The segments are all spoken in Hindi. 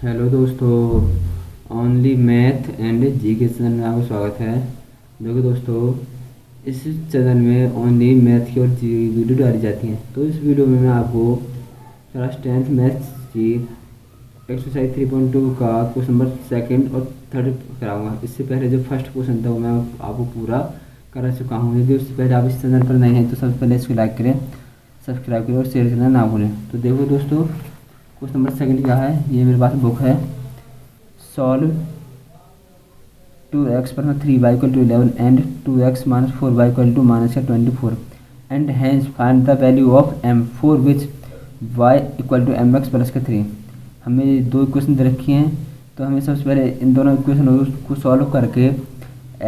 हेलो दोस्तों, ओनली मैथ एंड जी के चैनल में आपका स्वागत है। देखो दोस्तों, इस चैनल में ओनली मैथ की और जी वीडियो डाली जाती हैं। तो इस वीडियो में मैं आपको क्लास 10th मैथ्स की एक्सरसाइज 3.2 का क्वेश्चन नंबर सेकंड और थर्ड कराऊंगा। इससे पहले जो फर्स्ट क्वेश्चन था वो मैं आपको पूरा करा चुका हूँ। यदि उससे पहले आप इस चैनल पर नए हैं तो सबसे पहले इसको लाइक करें, सब्सक्राइब करें और शेयर करना ना भूलें। तो देखो दोस्तों, क्वेश्चन नंबर सेकंड क्या है, ये मेरे पास बुक है। सॉल्व 2x पर 3y equal to 11 and 2x minus 4y equal to minus 24 and hence find the value of m for which y equal to mx plus का 3। हमें दो इक्वेशन दे रखी हैं, तो हमें सबसे पहले इन दोनों इक्वेशन को सॉल्व करके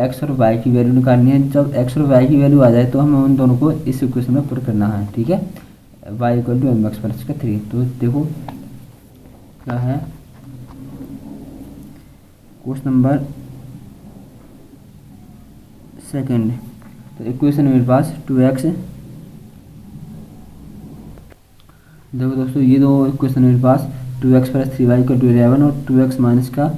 x और y की वैल्यू निकालनी है। जब x और y की वैल्यू आ जाए तो हमें उन दोनों को इस इक्वेशन में पुट करना है। ठीक है, y equal to mx plus का 3। तो देखो क्या है क्वेश्चन नंबर सेकंड। तो इक्वेशन मेरे पास 2x। देखो दोस्तों, ये दो इक्वेशन मेरे पास 2x plus 3y equal to 11 और 2x माइनस का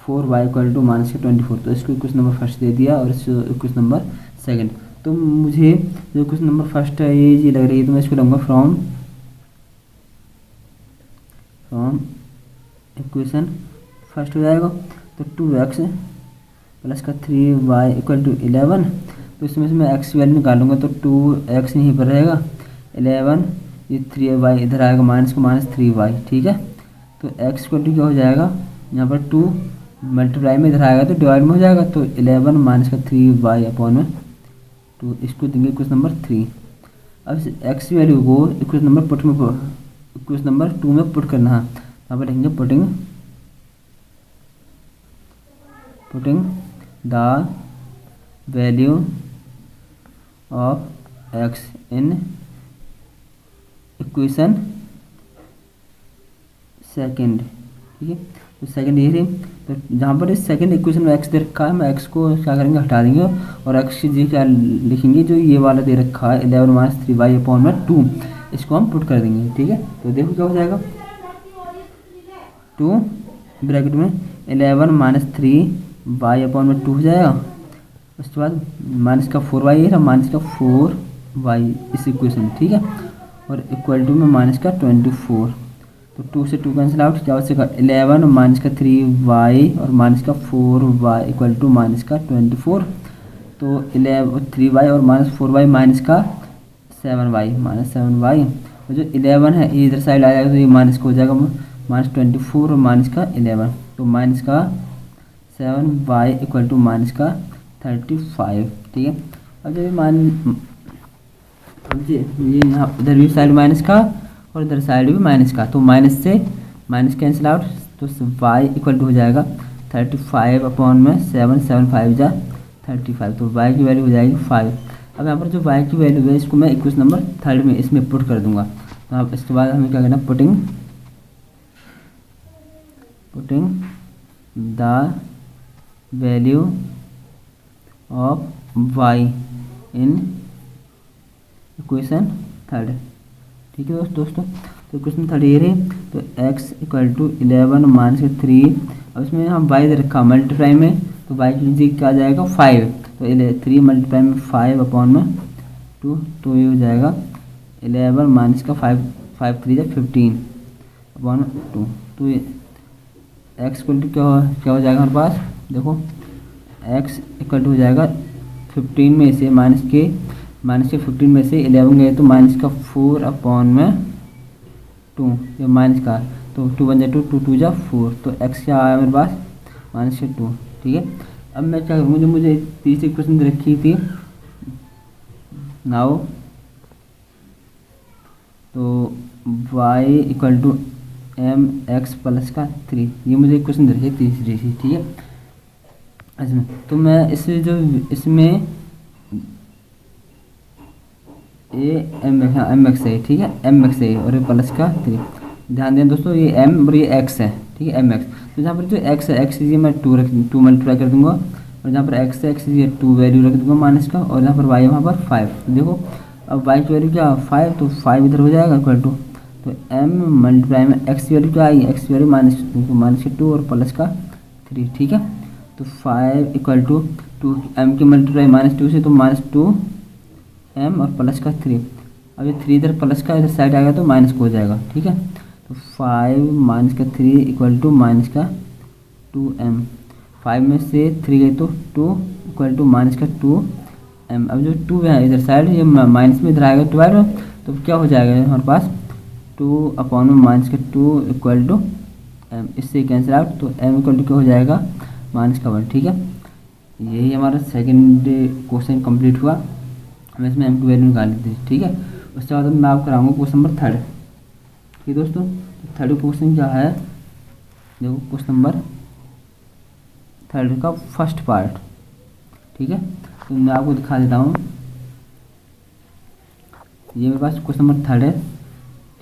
4y इक्वल टू माइनस का 24। तो इसको इक्वेशन नंबर फर्स्ट दे दिया और इस इक्वेशन नंबर सेकंड। तो मुझे जो इक्वेशन नंबर फर्स्ट है ये लग रही है, तो मैं इसको लूँगा फ्रॉम इक्वेशन फर्स्ट हो जाएगा। तो 2x प्लस का 3y इक्वल टू 11। तो इसमें से मैं x की वैल्यू निकालूंगा, तो 2x यहीं पर रहेगा, 11 ये 3y इधर आएगा, माइनस को माइनस 3y। ठीक है, तो x इक्वल टू क्या हो जाएगा, यहाँ पर 2 मल्टीप्लाई में इधर आएगा तो डिवाइड में हो जाएगा। तो 11 माइनस का 3y अपॉन में 2, इसको देंगे इक्वेशन नंबर 3। अब इस x की वैल्यू को इक्वेशन नंबर 2 में पुट करना है। यहाँ पर लिखेंगे putting the value of x in equation second. ठीक है, तो सेकेंड ये रही। तो जहाँ पर इस सेकेंड इक्वेशन में x दे रखा है, मैं x को क्या करेंगे, हटा देंगे और x की जी क्या लिखेंगे, जो ये वाला दे रखा है 11 माइनस 3y अपॉन में 2, इसको हम पुट कर देंगे। ठीक है, तो देखो क्या हो जाएगा, 2 ब्रैकेट में 11 माइनस 3y अपॉन में 2 हो जाएगा। उसके बाद माइनस का 4y है, माइनस का 4y इस इक्वेशन। ठीक है, और इक्वल टू में माइनस का 24। तो 2 से 2 कैंसिल आउट, क्या बचेगा 11 माइनस का 3y और माइनस का 4y इक्वल टू माइनस का 24। तो 3y और माइनस 4y माइनस का 7y और जो 11 है ये इधर साइड आ जाएगा, तो ये माइनस का हो जाएगा माइनस 24 और माइनस का 11। तो माइनस का 7y इक्वल टू माइनस का 35। ठीक है, अब जब ये यहाँ इधर भी साइड माइनस का और इधर साइड भी माइनस का, तो माइनस से माइनस कैंसिल आउट, तो y इक्वल टू हो जाएगा 35 अपॉन में 7 5 जा 35। तो y की वैल्यू हो जाएगी 5। अब यहाँ पर जो y की वैल्यू है इसको मैं इक्वेशन नंबर थर्ड में इसमें पुट कर दूंगा। तो अब इसके बाद हमें क्या करना, putting the value of y in equation third. ठीक है दोस्तों, तो इक्वेशन थर्ड ये रही। तो x इक्वल टू 11 माइनस 3, अब इसमें हम y दे रखा मल्टीप्लाई में, तो y की जी क्या आ जाएगा 5। तो 3 मल्टीप्लाई में 5 अपॉन में 2, तो ये हो जाएगा 11 माइनस का 5 3 15 अपॉन 2। तो ये x इक्वल टू क्या हो जाएगा हमारे पास, देखो x इक्वल टू हो जाएगा 15 में से माइनस के 15 में से 11 गए तो माइनस का 4 अपॉन में 2, ये माइनस का, तो 2 1 जा 2 2 2 जा 4। तो x क्या आया मेरे पास माइनस के 2। ठीक है, अब मैं क्या करूँगा, जो मुझे तीसरी इक्वेशन रखी थी नाउ, तो y equal to mx plus का 3, ये मुझे इक्वेशन रखी है तीसरी सी। ठीक है, इसमें तो मैं इसमें एम एक्स है। ठीक है, एम एक्स है और ये प्लस का 3। ध्यान दें दोस्तों, ये m और ये x है। ठीक है, एम एक्स। तो जहाँ पर जो x है, x ये मैं 2 मल्टीप्लाई कर दूंगा, और जहाँ पर x है, x ये 2 वैल्यू रख दूंगा माइनस का, और जहाँ पर y है वहाँ पर 5। तो देखो अब y की वैल्यू क्या 5, तो 5 इधर हो जाएगा इक्वल टू, तो m मल्टीप्लाई में x की वैल्यू क्या आई, x की वैल्यू -2 और प्लस का 3, ठीक है। तो 5 इक्वल टू 2 m की मल्टीप्लाई -2 से, तो -2m और प्लस का 3। अब ये 3 इधर प्लस का इधर साइड आएगा तो माइनस को हो जाएगा, ठीक है। तो 5 माइनस का 3 इक्वल टू माइनस का 2m। 5 में से 3 गई तो 2 इक्वल टू माइनस का 2m। अब जो 2 है इधर साइड, ये माइनस में इधर आएगा 12, तो क्या हो जाएगा हमारे पास 2 अपॉन में माइनस का 2 इक्वल टू m। इससे कैंसिल आउट, तो m इक्वल टू क्या हो जाएगा -1, ठीक है। यही हमारा सेकंड क्वेश्चन कंप्लीट हुआ। हमें इसमें m की वैल्यू निकाल ली थी, ठीक है। उसके बाद मैं आपको कराऊंगा क्वेश्चन नंबर 3, ठीक है दोस्तों। तो 3rd क्वेश्चन क्या है, देखो क्वेश्चन नंबर 3rd का फर्स्ट पार्ट, ठीक है। तो मैं आपको दिखा देता हूँ, ये मेरे पास क्वेश्चन नंबर 3rd है,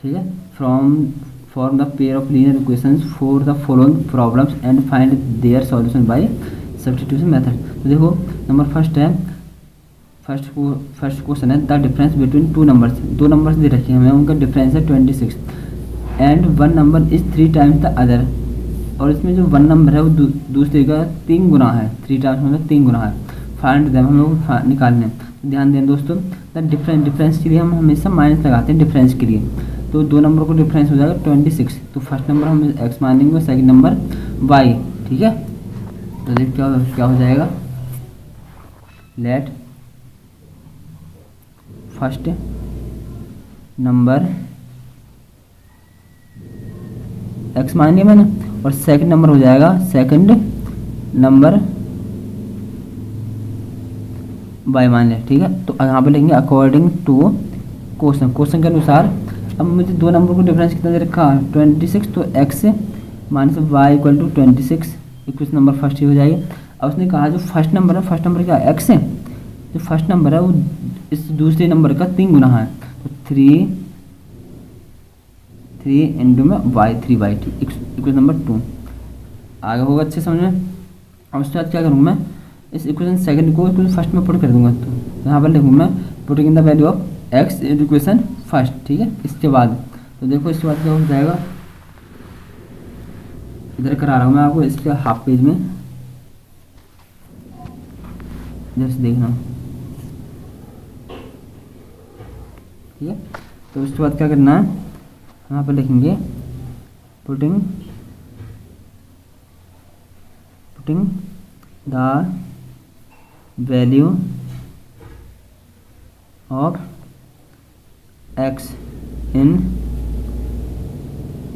ठीक है। Form the pair of linear equations for the following problems and find their solution by substitution method. तो देखो नंबर फर्स्ट है, फर्स्ट क्वेश्चन है the difference between 2 numbers. 2 numbers दे रखे हैं हमें, उनका डिफरेंस है 26 and 1 number is 3 times the other. और इसमें जो 1 नंबर है वो दूसरे का 3 गुना है, 3 टाइम्स मतलब 3 गुना है। फाइंड देम, हम लोग निकालने। ध्यान दें दोस्तों, द डिफरेंस के लिए हम हमेशा माइनस लगाते हैं डिफरेंस के लिए। तो 2 नंबर को डिफरेंस हो जाएगा 26। तो फर्स्ट नंबर हम x मानेंगे, सेकंड नंबर y, ठीक है। तो देख क्या हो जाएगा, लेट फर्स्ट नंबर x मान लिया मैंने, और सेकंड नंबर हो जाएगा सेकंड नंबर y मान लिया, ठीक है। तो यहाँ पे लिखेंगे अकॉर्डिंग टू क्वेश्चन के अनुसार। अब मुझे 2 नंबर को डिफरेंस कितना दे रखा है 26, तो x minus y equal to 26, equation number first ही हो जाएगी। अब उसने कहा जो फर्स्ट नंबर है, फर्स्ट नंबर क्या है x है, जो फर्स्ट नंबर है वो इस दूसरे नंबर का 3 गुना है। तो 3 इंटू में y 3y, इक्वेशन नंबर 2 आगे होगा अच्छे समझ में। अब उसके बाद क्या करूँगा मैं, इस इक्वेशन सेकंड को इक्वेशन फर्स्ट में पुट कर दूंगा। तो यहाँ पर लिखूँगा मैं putting in the value of x in equation first, ठीक है। इसके बाद तो देखो इसके बाद क्या हो जाएगा, इधर करा रहा हूँ मैं आपको इसके हाफ पेज में, जैसे देखना, ठीक है। तो उसके बाद क्या करना है, यहाँ पर लिखेंगे putting the value of x in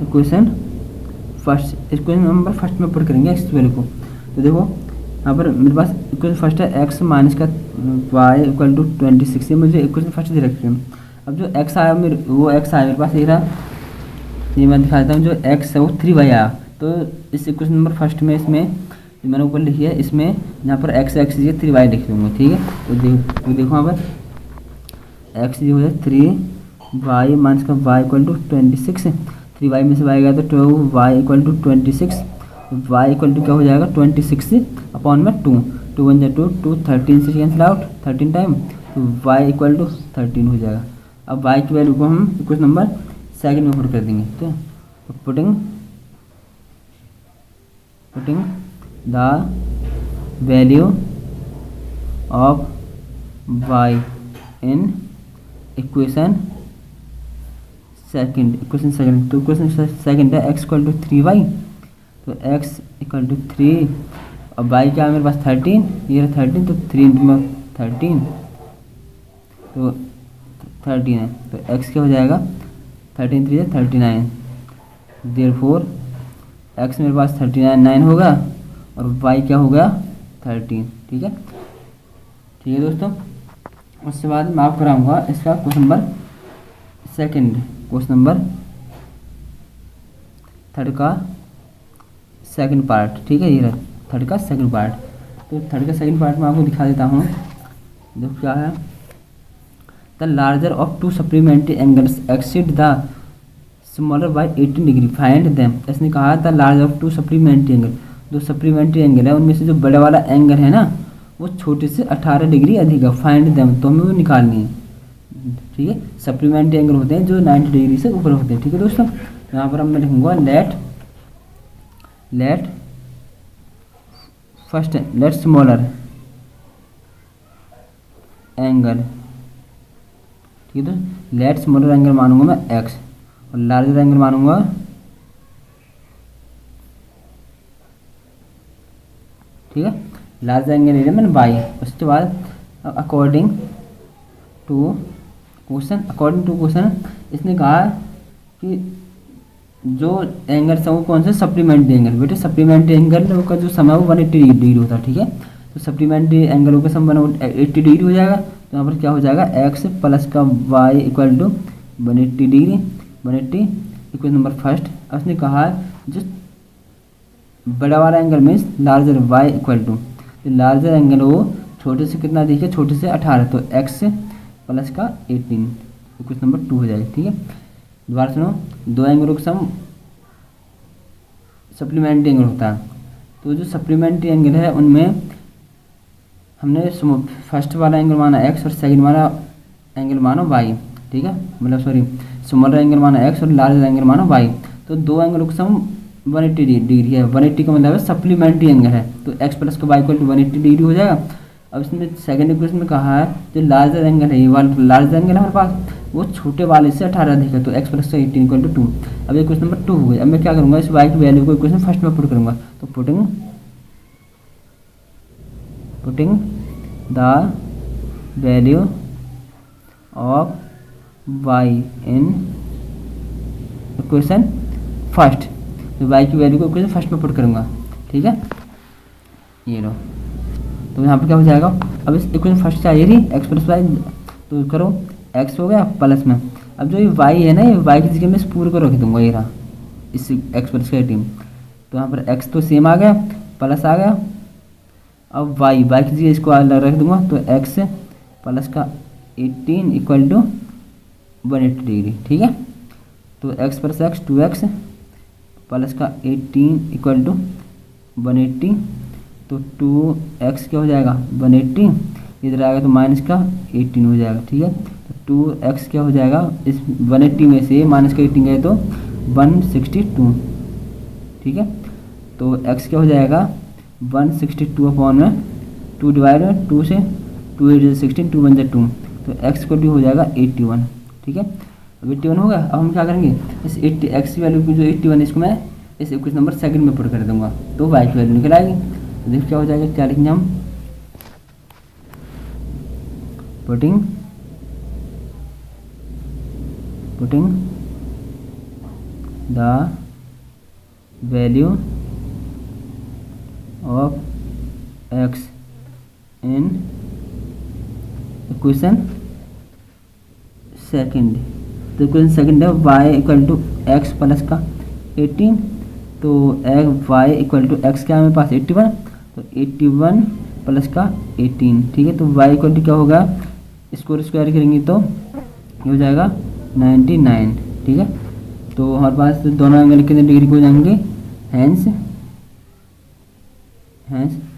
equation first, equation number first में पुट करेंगे x की वैल्यू को। तो देखो यहाँ पर मेरे पास इक्वेशन फर्स्ट है x माइनस का y इक्वल टू 26, ये मुझे इक्वेशन फर्स्ट दे रखी है। अब जो x आया वो x आया मेरे पास, ये रहा, ये मैं दिखा देता हूँ। जो x है वो 3y आया। तो इस इक्वेशन नंबर फर्स्ट में इसमें मैंने ऊपर लिखी है, इसमें यहाँ पर x ये 3y लिख दूँगा, ठीक है। तो देखो यहाँ पर x जो है 3y माइनस का y इक्वल टू 26, 3y में से y गया तो 2y equal to 26, y equal to क्या हो जाएगा 26 अपॉन में 2 1 जा 2 13 से कैंसिल आउट 13 टाइम, तो y इक्वल टू 13 हो जाएगा। अब y की वैल्यू को हम इक्वेशन नंबर सेकंड में पुट कर देंगे, ठीक है। तो putting the value of y in equation second, तो इक्वेशन सेकंड है x इक्वल टू 3y, तो x इक्वल टू 3, अब y क्या है मेरे पास 13, ये है 13, तो 3 इंटू 13 तो 13 है। तो x क्या हो जाएगा 13 3 है 39, देयरफॉर x मेरे पास 9 होगा और y क्या होगा 13, ठीक है। ठीक है दोस्तों, उसके बाद मैं आपको कराऊंगा इसका question number second, question number 3rd का सेकंड पार्ट, ठीक है। ये रहा 3rd का सेकंड पार्ट। तो 3rd का सेकंड पार्ट में आपको दिखा देता हूँ, देखो क्या है। The larger of 2 supplementary angles exceed the smaller by 18 degree, find them. इसने कहा the large of 2 supplementary angle, 2 supplementary angle है, उनमें से जो बड़ा वाला एंगल है ना वो छोटे से 18 डिग्री अधिक है, फाइंड देम, तो हमें वो निकालनी है। ठीक है, सप्लीमेंट्री एंगल होते हैं जो 90 डिग्री से ऊपर होते हैं। ठीक है दोस्तों, यहाँ पर मैं लिखूंगा लेट स्मॉलर एंगल। ठीक है, तो लेट स्मॉलर एंगल मानूंगा मैं x और लार्जर एंगल मानूंगा ठीक है, लार्जर एंगल ले लिया मैंने y। उसके बाद अकॉर्डिंग टू क्वेश्चन इसने कहा कि जो एंगल है वो कौन सा, सप्लीमेंट्री एंगल। बेटे सप्लीमेंट्री एंगल का जो समय है वो 180 डिग्री होता है। ठीक है, तो सप्लीमेंट्री एंगल का समय 180 डिग्री हो जाएगा। तो यहाँ पर क्या हो जाएगा, x प्लस का y equal to 180 degree, 180 equal number first. उसने कहा जो बड़ा वाला angle means larger y equal to, तो लार्जर एंगल वो छोटे से कितना देखिए, छोटे से 18, तो x प्लस का 18 इक्वल नंबर 2 हो जाएगा। ठीक है, दोबारा सुनो, दो एंगलों का सम सप्लीमेंट्री एंगल होता है। तो जो सप्लीमेंट्री एंगल है उनमें हमने फर्स्ट वाला एंगल माना x और सेकंड वाला एंगल माना y। ठीक है, मतलब सॉरी, स्मॉलर एंगल माना x और लार्जर एंगल माना y। तो दो एंगलों का सम 180 डिग्री है। 180 का मतलब है सप्लीमेंट्री एंगल है, तो x प्लस का y इक्वल टू 180 डिग्री हो जाएगा। अब इसमें सेकंड इक्वेशन में कहा है जो लार्जर एंगल है, ये वाला लार्जर एंगल है हमारे पास, वो छोटे वाले से 18 अधिक है, तो x प्लस का 18 इक्वल टू 2। अब ये क्वेश्चन नंबर 2 हो गया। अब मैं क्या करूँगा, इस y की वैल्यू को इक्वेशन फर्स्ट में पुट करूँगा। तो putting the value of y in equation first, तो y की वैल्यू को इक्वेशन फर्स्ट में पुट करूँगा। ठीक है, ये लो, तो यहाँ पर क्या हो जाएगा, अब इस इक्वेशन फर्स्ट चाहिए थी x प्लस वाई, तो करो x हो गया प्लस में। अब जो ये y है ना, ये y की जगह में इस पूरे को रख दूंगा, ये रहा इस x प्लस का 18। तो यहाँ पर x तो सेम आ गया, प्लस आ गया। अब y की जगह इसको अलग रख दूंगा, तो x प्लस का 18 इक्वल टू 180 डिग्री। ठीक है, तो x plus x 2x plus का 18 इक्वल टू 180, तो 2x क्या हो जाएगा 180, इधर आएगा तो माइनस का 18 हो जाएगा। ठीक है, तो 2x क्या हो जाएगा, इस 180 में से माइनस का 18 गए तो 162। ठीक है, तो x क्या हो जाएगा 162 अपॉन में 2 डिवाइड 2 से 2 8 16, 2 1 2, तो x को भी हो जाएगा 81। ठीक है, अब 81 होगा। अब हम क्या करेंगे, इस 80 x की वैल्यू की जो 81 इसको मैं इस इक्वेशन नंबर सेकंड में पुट कर दूंगा, तो y की वैल्यू निकल आएगी। तो देखिए क्या हो जाएगा, क्या लिखेंगे हम, putting the value of x in equation second. तो इक्वेशन सेकंड है y equal to x plus का 18, तो y इक्वल टू x क्या है मेरे पास 81, तो 81 प्लस का 18। ठीक है, तो y इक्वल टू क्या होगा, इसको स्क्वायर करेंगे तो ये हो जाएगा 99। ठीक है, तो हमारे पास दोनों एंगल कितने डिग्री को हो जाएंगे, हैंस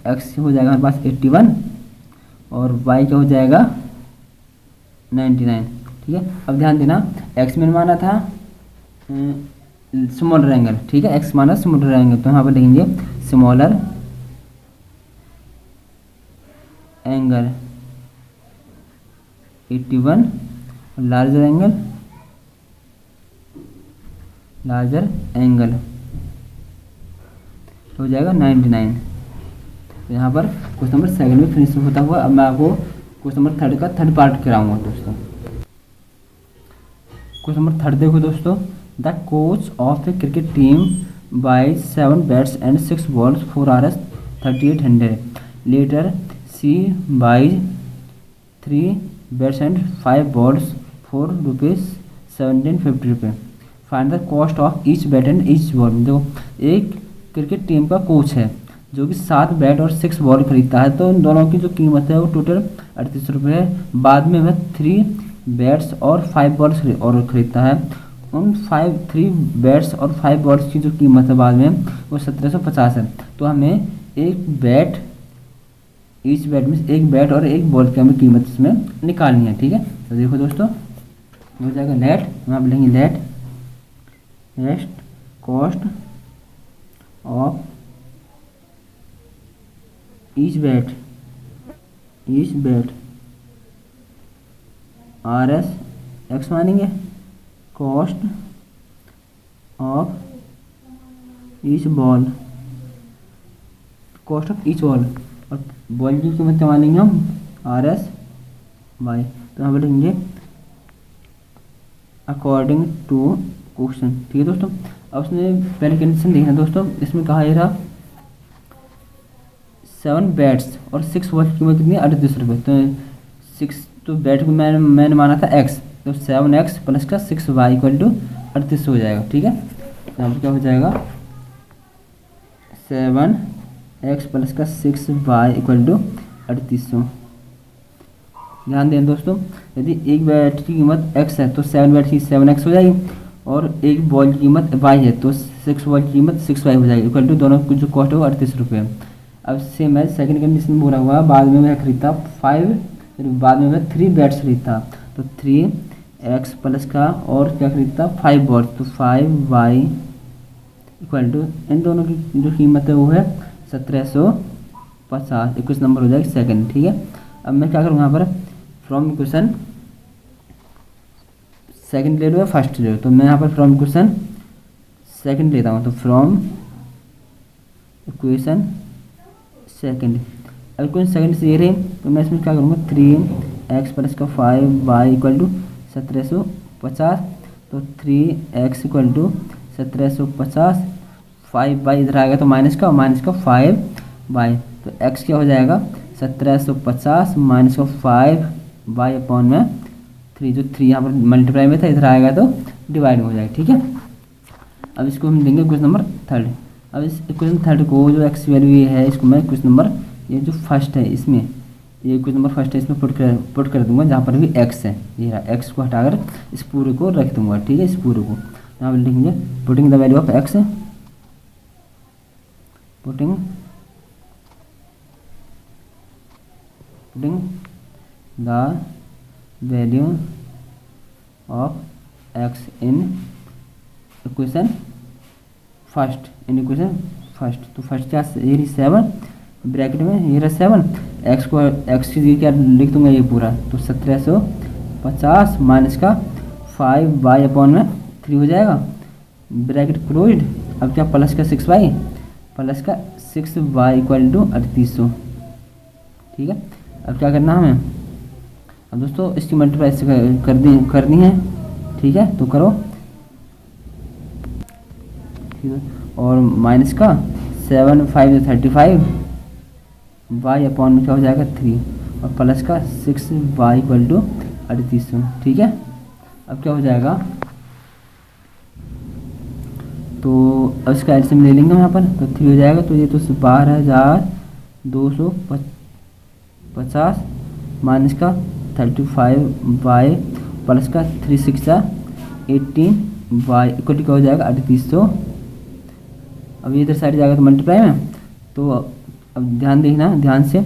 x हो जाएगा हमारे पास 81 और y क्या हो जाएगा 99। ठीक है, अब ध्यान देना, x में माना था स्मॉलर एंगल। ठीक है, x माना स्मॉलर एंगल, तो यहाँ पर लिखेंगे स्मॉलर एंगल 81 और लार्जर एंगल हो जाएगा 99। तो यहाँ पर क्वेश्चन नंबर सेकंड में फिनिश होता हुआ अब मैं आपको क्वेश्चन नंबर थर्ड का थर्ड पार्ट कराऊंगा दोस्तों। क्वेश्चन नंबर थर्ड देखो दोस्तों, the coach of a cricket team buy 7 bats and 6 balls for RS 3800, later she buy 3 bats and 5 balls for ₹1750। Find the cost of each bat and each ball. देखो, एक क्रिकेट टीम का कोच है जो कि 7 बैट और 6 बॉल खरीदता है, तो इन दोनों की जो कीमत है वो टोटल 38 रुपये है। बाद में वह 3 बैट्स और 5 बॉल्स और खरीदता है, उन 3 बैट्स और 5 बॉल्स की जो कीमत है बाद में वो 1750 है। तो हमें एक बैट में एक बैट और एक बॉल की हमें कीमत इसमें निकालनी है। ठीक है, तो देखो दोस्तों हो जाएगा लेट, हम आप लिखेंगे let rest cost of each bat R S X मानेंगे, cost of each ball, cost of each ball, और बॉल की कीमत क्या मानेंगे हम आर एस वाई। तो हम बोलेंगे अकॉर्डिंग टू क्वेश्चन। ठीक है दोस्तों, अब उसने पहले कंडीशन देखना दोस्तों, इसमें कहा यह रहा 7 बैट्स और 6 बॉल की कीमत कितनी है 38 रुपये। तो 6 तो बैट को मैंने माना था x, तो 7x प्लस का 6y इक्वल टू 38 हो जाएगा। ठीक है, यहाँ पर क्या हो जाएगा 7x प्लस का 6y इक्वल टू 3800। ध्यान दें दोस्तों, यदि एक बैट की कीमत x है तो 7 बैट की 7x हो जाएगी, और एक बॉल की कीमत y है तो 6 बॉल की कीमत 6y हो जाएगी, इक्वल टू दोनों की जो कॉस्ट है वो 38 रुपये। अब सेम है सेकंड कंडीशन में बोला हुआ बाद में मैं खरीदता 5, फिर बाद में मैं 3 बैट्स खरीदता, तो 3x प्लस का और क्या खरीदता 5 बॉल, तो 5y इक्वल टू इन दोनों की जो कीमत है वो है 1750, 21 नंबर हो जाएगा सेकंड। ठीक है, अब मैं क्या करूँ यहाँ पर फ्रॉम इक्वेशन सेकंड ले लो या फर्स्ट ले लो, तो मैं यहाँ पर फ्रॉम इक्वेशन सेकंड लेता हूँ, तो फ्रॉम इक्वेशन सेकंड। अब इक्वेशन सेकंड से ये रहे तो मैं इसमें क्या करूँगा 3x प्लस का 5y इक्वल टू 1750, तो 3x इक्वल टू 1750, 5y इधर आएगा तो माइनस का 5y, तो x क्या हो जाएगा 1750 माइनस का 5y अपॉन में 3, जो 3 यहाँ पर मल्टीप्लाई में था इधर आएगा तो डिवाइड हो जाएगा। ठीक है, अब इसको हम देंगे क्वेश्चन नंबर थर्ड। अब इस क्वेश्चन थर्ड को जो x वैल्यू ये है इसको मैं क्वेश्चन नंबर ये जो फर्स्ट है इसमें ये क्वेश्चन नंबर फर्स्ट है इसमें पुट कर दूंगा, जहाँ पर भी x है ये रहा, x को हटाकर इस पूरे को रख दूंगा। ठीक है, इस पूरे को यहाँ पर लिखेंगे putting the value of x, putting the value of x in equation first, तो फर्स्ट क्या ये रही 7 ब्रैकेट में ये रहा 7, x को x की जगह क्या लिख दूंगा ये पूरा, तो 1750 माइनस का 5y अपॉन में 3 हो जाएगा, ब्रैकेट क्लोज्ड। अब क्या प्लस का 6y प्लस का 6y इक्वल टू 3800। ठीक है, अब क्या करना हमें, अब दोस्तों इसकी मल्टीप्लाई से करनी है। ठीक है, तो करो। ठीक है, और माइनस का 7 5 35 y अपॉन में क्या हो जाएगा 3, और प्लस का 6y इक्वल टू 3800। ठीक है, अब क्या हो जाएगा, तो अब इसका एल्सियम ले लेंगे यहाँ पर, तो 3 हो जाएगा, तो ये तो 12250 माइनस का 35y प्लस का 3 6 18y इक्वल टू क्या हो जाएगा 3800। अब ये इधर साइड जाएगा तो मल्टीप्लाई में, तो अब ध्यान देखना ध्यान से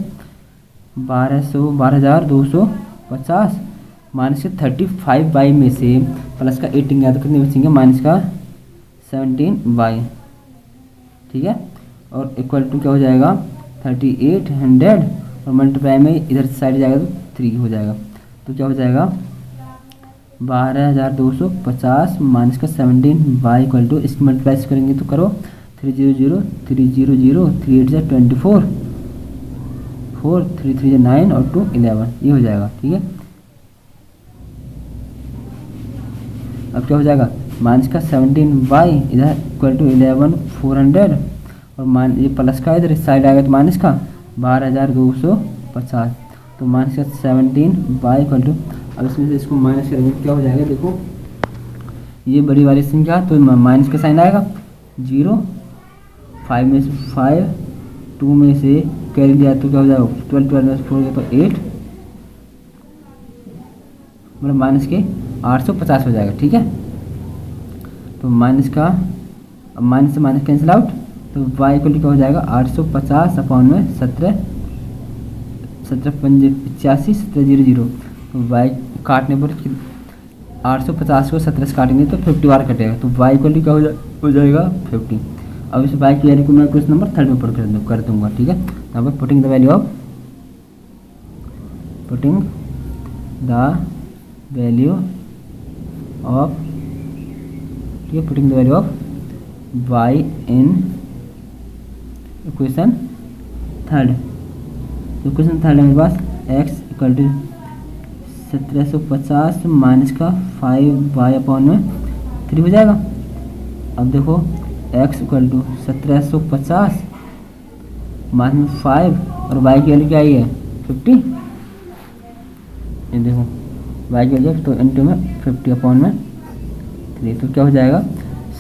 12250 माइनस के 35y में से प्लस का 18 गया तो कितने बचेंगे माइनस का 17y। ठीक है, और इक्वल टू क्या हो जाएगा 3800, और मल्टीप्लाई में इधर साइड जाएगा तो 3 हो जाएगा, तो क्या हो जाएगा 12250 माइनस का 17y इक्वल टू, इसकी मल्टीप्लाई करेंगे तो करो 300 300 3 8 24 4 3 3 9 और 2 11, ये हो जाएगा। ठीक है, अब क्या हो जाएगा माइनस का 17y इधर इक्वल टू 11400, और मान ये प्लस का इधर इस साइड आएगा तो माइनस का 12250, तो माइनस का 17y इक्वल टू, अब इसमें से इसको माइनस करेंगे क्या हो जाएगा, देखो ये बड़ी वाली संख्या तो माइनस का साइन आएगा 0, 5 में से 5, 2 में से कैरी दिया तो क्या हो जाएगा 12 12 में से 4 गया तो 8, मतलब माइनस के 850 हो जाएगा। ठीक है, तो माइनस का अब माइनस से माइनस कैंसिल आउट, तो y इक्वल क्या हो जाएगा 850 अपॉन में 17 17 85 1700, तो y काटने पर 850 को 17 से काटेंगे तो 50 बार कटेगा, तो y इक्वल टू क्या हो जाएगा 50। अब इस y की वैल्यू को मैं क्वेश्चन नंबर 3 में पुट कर दूंगा, ठीक है। यहाँ पर पुटिंग द वैल्यू ऑफ ठीक है, putting the value of y in equation 3। तो इक्वेशन 3 मेरे पास x इक्वल टू 1750 माइनस का 5y/3 हो जाएगा। अब देखो x इक्वल टू 1750 माइनस 5 और y की वैल्यू क्या आई है 50। ये देखो y की वैल्यू तो इंटू में 50/3, तो क्या हो जाएगा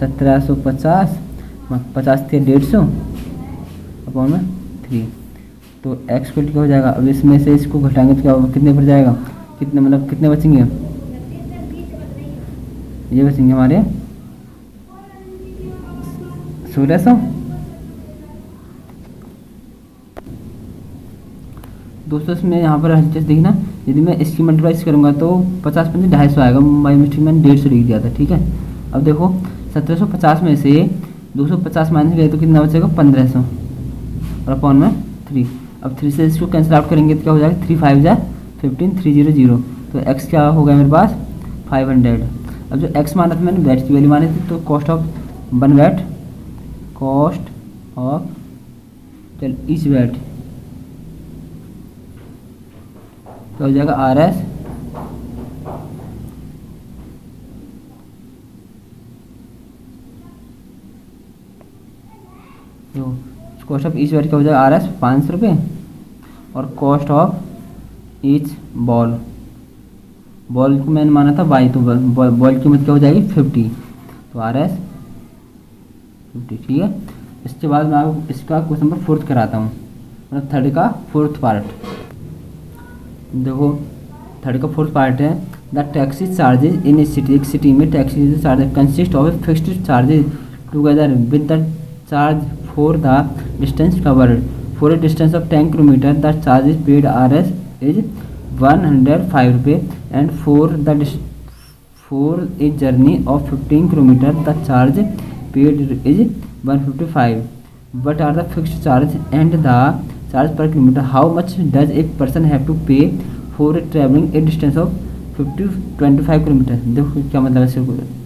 1750 50 थे 150/3, तो x इक्वल टू क्या हो जाएगा। अब इसमें से इसको घटाएंगे तो क्या होगा, कितने पर जाएगा, कितने मतलब कितने बचेंगे, ये बचेंगे हमारे 1600। दोस्तों इसमें यहाँ पर जैसे देखना, यदि मैं इसकी मल्टीप्लाइज करूँगा तो 50 पंजे 250 आएगा, बाई मिस्टेक मैंने 150 लिख दिया था, ठीक है। अब देखो 1750 में से 250 माइनस किया तो कितना बचेगा 1500 और अपॉन में 3। अब 3 से इसको कैंसिल आउट करेंगे तो क्या हो जाएगा 3 5 जा 15 300, तो x क्या हो गया मेरे पास 500। अब जो x माना था मैंने बैट की वैल्यू मानी थी, तो cost of 1 bat, cost of चल ईच बैट क्या हो जाएगा RS तो कॉस्ट ऑफ ईच बैट क्या हो जाएगा RS 500 रुपये, और कॉस्ट ऑफ ईच बॉल को मैंने माना था y, तो बॉल की कीमत क्या हो जाएगी 50, तो RS 50, ठीक है। इसके बाद मैं आपको इसका क्वेश्चन नंबर 4 कराता हूँ, मतलब 3rd का 4th पार्ट। देखो 3rd का 4th पार्ट है, the taxi charges in a city, एक सिटी में taxi charges consist of fixed charges together with the charge for the distance covered for a distance of 10 kilometre, the charges paid RS is 105 रुपये, and for a journey of 15 kilometre the charge paid is 155। What are the fixed charge and the charge per kilometre, how much does a person have to पे for travelling A distance of 25 kilometre. देखो क्या मतलब है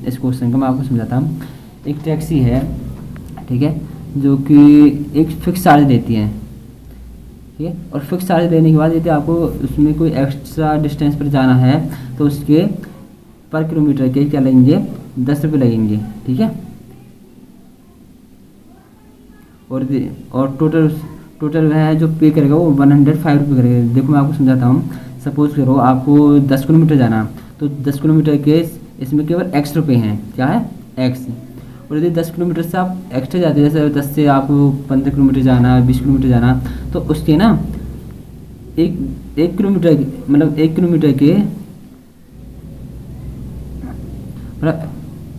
इस क्वेश्चन का, मैं आपको समझाता हूँ। एक टैक्सी है, ठीक है, जो कि एक फिक्स चार्ज देती है, ठीक है, और फिक्स चार्ज लेने के बाद यदि आपको उसमें कोई एक्स्ट्रा डिस्टेंस पर जाना है तो उसके पर किलोमीटर के क्या लगेंगे 10 रुपये लगेंगे, ठीक है। और टोटल वह है जो पे करेगा वो 105 रुपये करेगा। देखो मैं आपको समझाता हूँ। सपोज करो आपको 10 किलोमीटर जाना, तो 10 किलोमीटर के इसमें केवल x रुपये हैं, क्या है x। और यदि 10 किलोमीटर से आप एक्स्ट्रा जाते हैं, जैसे 10 से आपको 15 किलोमीटर जाना, 20 किलोमीटर जाना, तो उसके ना एक किलोमीटर मतलब 1 किलोमीटर के मतलब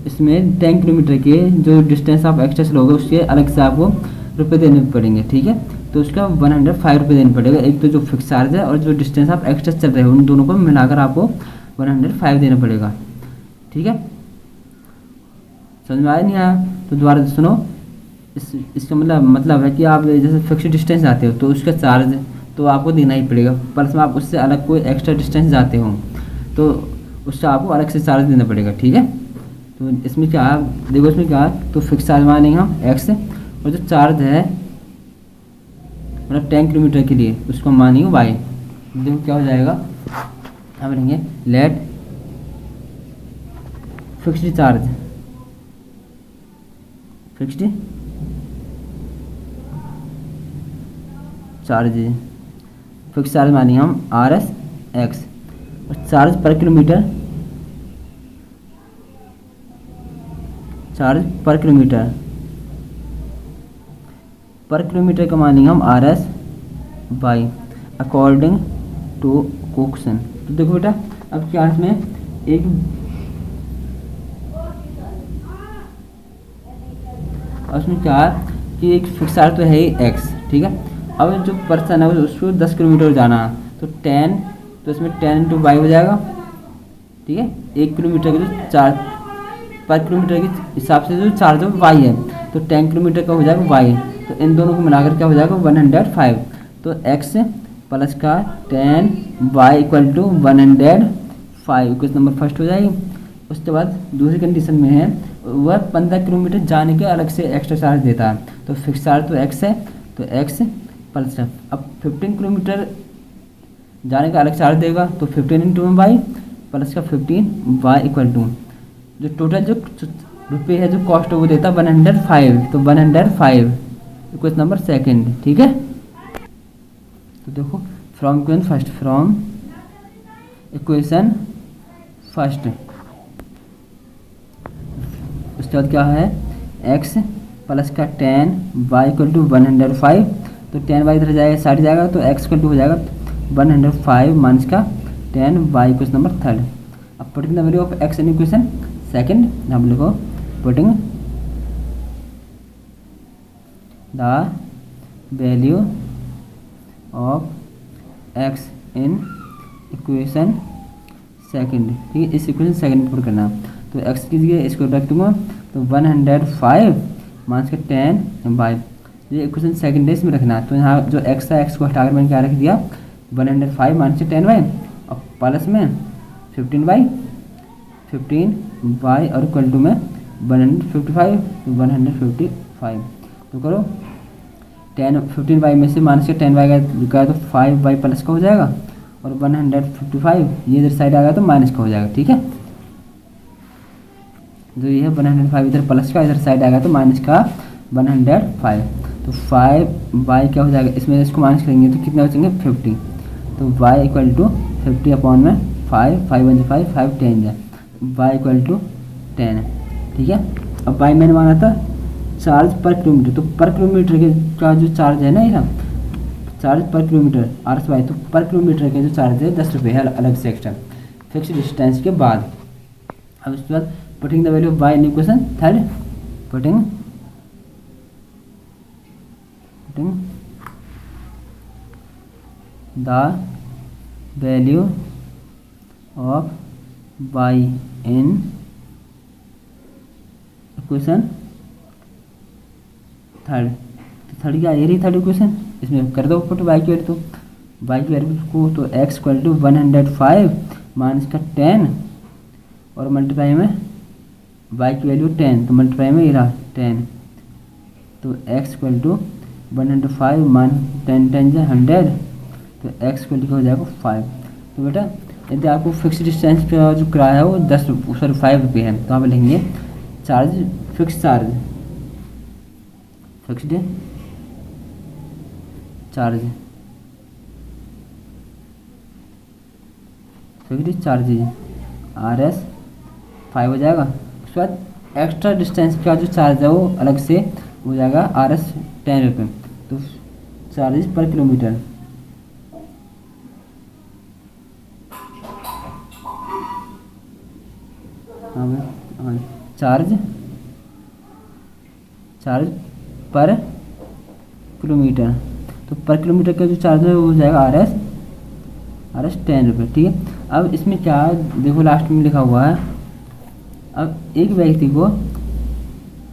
इसमें 10 किलोमीटर के जो डिस्टेंस आप एक्स्ट्रा चलोगे उसके अलग से आपको रुपये देने पड़ेंगे, ठीक है। तो उसका 105 रुपये देना पड़ेगा, एक तो जो फिक्स चार्ज है और जो डिस्टेंस आप एक्स्ट्रा चल रहे हो उन दोनों को मिलाकर आपको 105 देना पड़ेगा, ठीक है। समझ में आया नहीं आया तो दोबारा सुनो। इसका मतलब है कि आप जैसे फिक्स डिस्टेंस जाते हो तो उसका चार्ज तो आपको देना ही पड़ेगा, प्लस में आप उससे अलग कोई एक्स्ट्रा डिस्टेंस जाते हो तो उसका आपको अलग से चार्ज देना पड़ेगा, ठीक है। तो इसमें क्या देखो, इसमें क्या तो फिक्स चार्ज मानेंगे हम x, और जो चार्ज है मतलब 10 किलोमीटर के लिए उसको मानेंगे y। देखो क्या हो जाएगा, हम लेंगे let fixed charge, fixed charge मानेंगे हम RS x, और चार्ज पर किलोमीटर का मानेंगे हम RS y according to question. तो देखो बेटा अब क्या इसमें एक उसमें क्या है कि एक फिक्स चार्ज तो है ही x, ठीक है। अब जो पर्सन है उसको 10 किलोमीटर जाना तो 10, तो इसमें 10 × y हो जाएगा, ठीक है। 1 किलोमीटर के जो चार्ज पर किलोमीटर के हिसाब से जो चार्ज वाई है, तो 10 किलोमीटर का हो जाएगा वाई, तो इन दोनों को मिलाकर क्या हो जाएगा 105। तो x प्लस का 10 y equal to 105 question number first हो जाएगी। उसके बाद दूसरी कंडीशन में है वह 15 किलोमीटर जाने के अलग से एक्स्ट्रा चार्ज देता है, तो फिक्स चार्ज तो x है, तो x प्लस अब 15 किलोमीटर जाने का अलग चार्ज देगा, तो 15 इंटू वाई प्लस का 15 वाई इक्वल टू जो टोटल जो रुपये है जो कॉस्ट है वो देता 105, तो 105 क्वेश्चन नंबर सेकंड। ठीक है, तो देखो from equation first, from equation first उसके बाद क्या है x प्लस का 10 वाई इक्वल टू 105, तो 10 वाई इधर जाएगा साइड जाएगा, तो x इक्वल टू हो जाएगा 105 माइनस का 10 वाई क्वेश्चन नंबर थर्ड। अब putting the value of x in equation second, हम लिखो putting the value of x in equation second. ठीक है, इस इक्वेशन सेकंड पुट करना, तो x कीजिए इसको रख दूंगा, तो 105 माइनस का 10 वाई, ये इक्वेशन सेकंड है इसमें रखना। तो यहाँ जो x है x को हटाकर मैंने क्या रख दिया 105 माइनस का 10 वाई और प्लस में 15 वाई और इक्वल टू में 155, तो 155 तो करो 15 वाई में से माइनस का 10 वाई का तो 5 वाई प्लस का हो जाएगा, और 155 ये इधर साइड आ गया तो माइनस का हो जाएगा। ठीक है, जो ये है 105 इधर प्लस का, इधर साइड आएगा तो माइनस का 105, तो 5 वाई क्या हो जाएगा, इसमें इसको माइनस करेंगे तो कितना बचेंगे 50, तो वाई इक्वल टू 50 अपॉन में 5 1 5 5 10 जाए, वाई इक्वल टू 10। ठीक है, अब वाई मैंने माना था चार्ज पर किलोमीटर, तो पर किलोमीटर के का जो चार्ज है ना, ये चार्ज पर किलोमीटर RSY, तो पर किलोमीटर के जो चार्ज है 10 रुपये है अलग से एक्स्ट्रा फिक्स डिस्टेंस के बाद। अब उसके बाद putting the value of y in equation third, putting the value of y in equation third, तो थर्ड क्या ये रही थर्ड इक्वेशन, इसमें कर दो पुट y की वैल्यू, तो y की वैल्यू को तो x इक्वल टू 105 माइनस का 10 और मल्टीप्लाई में y की वैल्यू 10, तो मल्टीप्लाई में ये रहा 10, तो x इक्वल टू 105 माइनस 10 जा 100, तो x इक्वल टू हो जाएगा 5। तो बेटा यदि आपको फिक्स डिस्टेंस का जो किराया है वो 5 रुपये है, तो आप लेंगे charge fix charge fixed charge fixed charges RS 5 हो जाएगा। उसके बाद एक्स्ट्रा डिस्टेंस का जो चार्ज है वो अलग से हो जाएगा RS 10 रुपये, तो चार्जेस पर किलोमीटर चार्ज पर किलोमीटर, तो पर किलोमीटर का जो चार्ज है वो हो जाएगा RS 10 रुपये। ठीक है, अब इसमें क्या देखो लास्ट में लिखा हुआ है, अब एक व्यक्ति को